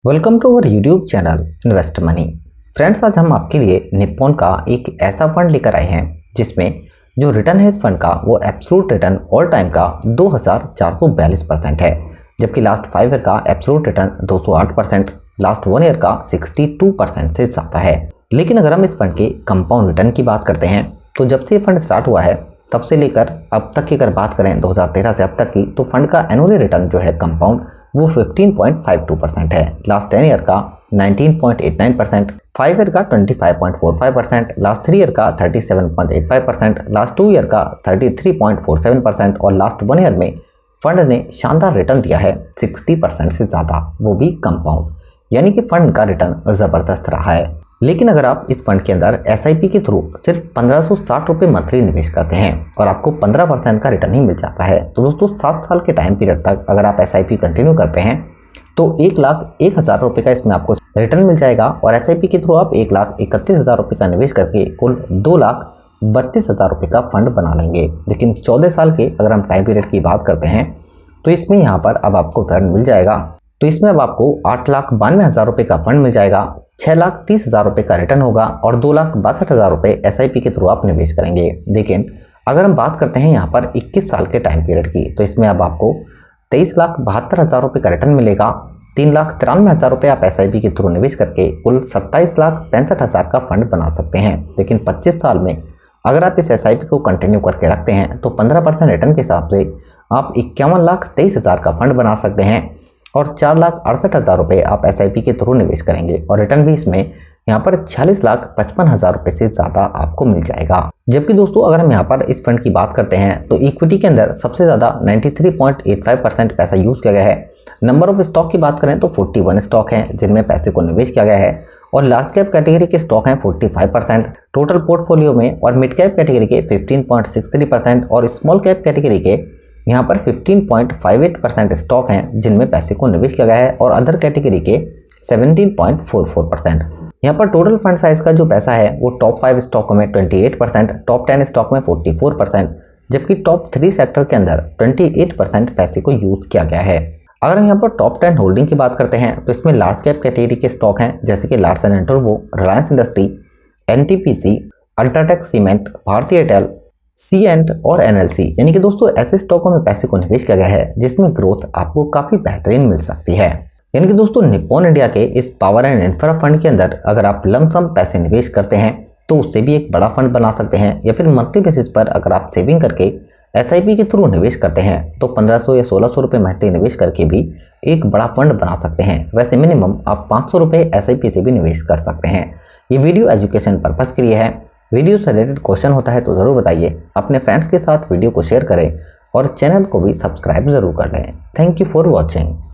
Welcome to our YouTube channel invest money. Friends, आज हम आपके लिए निप्पॉन का एक ऐसा फंड लेकर आए हैं जिसमें जो रिटर्न है इस फंड का वो एब्सोल्यूट रिटर्न ऑल टाइम का 2442% है, जबकि लास्ट 5 ईयर का एब्सोल्यूट रिटर्न 208%, लास्ट 1 ईयर का 62% से ज़्यादा है। लेकिन अगर हम इस फंड के कंपाउंड रिटर्न की बात करते हैं तो जब से ये फंड स्टार्ट हुआ है तब से लेकर अब तक की अगर बात करें 2013 से अब तक की, तो फंड का एनुअल रिटर्न जो है कंपाउंड वो 15.52% है। लास्ट 10 ईयर का 19.89%, 5 ईयर का 25.45%, लास्ट 3 ईयर का 37.85%, लास्ट 2 ईयर का 33.47% और लास्ट 1 ईयर में फंड ने शानदार रिटर्न दिया है 60% से ज़्यादा, वो भी कंपाउंड। यानी कि फंड का रिटर्न ज़बरदस्त रहा है। लेकिन अगर आप इस फंड के अंदर एसआईपी के थ्रू सिर्फ 1560 रुपये मंथली निवेश करते हैं और आपको 15% का रिटर्न ही मिल जाता है, तो दोस्तों 7 साल के टाइम पीरियड तक अगर आप एसआईपी कंटिन्यू करते हैं तो 1,01,000 रुपये का इसमें आपको रिटर्न मिल जाएगा। और एसआईपी के थ्रू आप 1,31,000 रुपये का निवेश करके कुल 2,32,000 रुपये का फंड बना लेंगे। लेकिन 14 साल के अगर हम टाइम पीरियड की बात करते हैं तो इसमें यहाँ पर अब आपको रिटर्न मिल जाएगा। तो इसमें अब आपको 8,92,000 रुपये का फंड मिल जाएगा, 6,30,000 रुपये का रिटर्न होगा और 2,62,000 रुपये एसआईपी के थ्रू आप निवेश करेंगे। लेकिन अगर हम बात करते हैं यहाँ पर 21 साल के टाइम पीरियड की, तो इसमें अब आपको 23,72,000 रुपये का रिटर्न मिलेगा, 3,93,000 रुपये आप एसआईपी के थ्रू निवेश करके कुल 27,65,000 का फंड बना सकते हैं। लेकिन 25 साल में अगर आप इस एसआईपी को कंटिन्यू करके रखते हैं तो 15% रिटर्न के हिसाब से आप 51,23,000 का फंड बना सकते हैं और 4,68,000 रुपये आप एसआईपी के थ्रू निवेश करेंगे और रिटर्न भी इसमें यहाँ पर 46,55,000 रुपये से ज़्यादा आपको मिल जाएगा। जबकि दोस्तों अगर हम यहाँ पर इस फंड की बात करते हैं तो इक्विटी के अंदर सबसे ज़्यादा 93.85% पैसा यूज़ किया गया है। नंबर ऑफ स्टॉक की बात करें तो 41 स्टॉक हैं जिनमें पैसे को निवेश किया गया है और लार्ज कैप कैटेगरी के स्टॉक हैं 45% टोटल पोर्टफोलियो में, और मिड कैप कैटेगरी के 15.63% और स्मॉल कैप कैटेगरी के यहाँ पर 15.58% स्टॉक हैं जिनमें पैसे को निवेश किया गया है और अदर कैटेगरी के 17.44%। यहाँ पर टोटल फंड साइज का जो पैसा है वो टॉप 5 स्टॉकों में 28%, टॉप 10 स्टॉक में 44%, जबकि टॉप 3 सेक्टर के अंदर 28% पैसे को यूज किया गया है। अगर हम यहाँ पर टॉप 10 होल्डिंग की बात करते हैं तो इसमें लार्ज कैप कैटेगरी के स्टॉक हैं जैसे कि लार्सन एंड टुर्बो, Reliance industry, NTPC, UltraTech cement, Bharatiya Airtel, सी एंड और एनएलसी। यानी कि दोस्तों ऐसे स्टॉकों में पैसे को निवेश किया गया है जिसमें ग्रोथ आपको काफ़ी बेहतरीन मिल सकती है। यानी कि दोस्तों निप्पॉन इंडिया के इस पावर एंड इंफ्रा फंड के अंदर अगर आप लमसम पैसे निवेश करते हैं तो उससे भी एक बड़ा फंड बना सकते हैं, या फिर मंथली बेसिस पर अगर आप सेविंग करके एसआईपी के थ्रू निवेश करते हैं तो 1500 या 1600 रुपये मंथली निवेश करके भी एक बड़ा फंड बना सकते हैं। वैसे मिनिमम आप 500 रुपये एसआईपी से भी निवेश कर सकते हैं। ये वीडियो एजुकेशन पर्पज़ के लिए है। वीडियो से रिलेटेड क्वेश्चन होता है तो ज़रूर बताइए, अपने फ्रेंड्स के साथ वीडियो को शेयर करें और चैनल को भी सब्सक्राइब ज़रूर कर लें। Thank you for watching.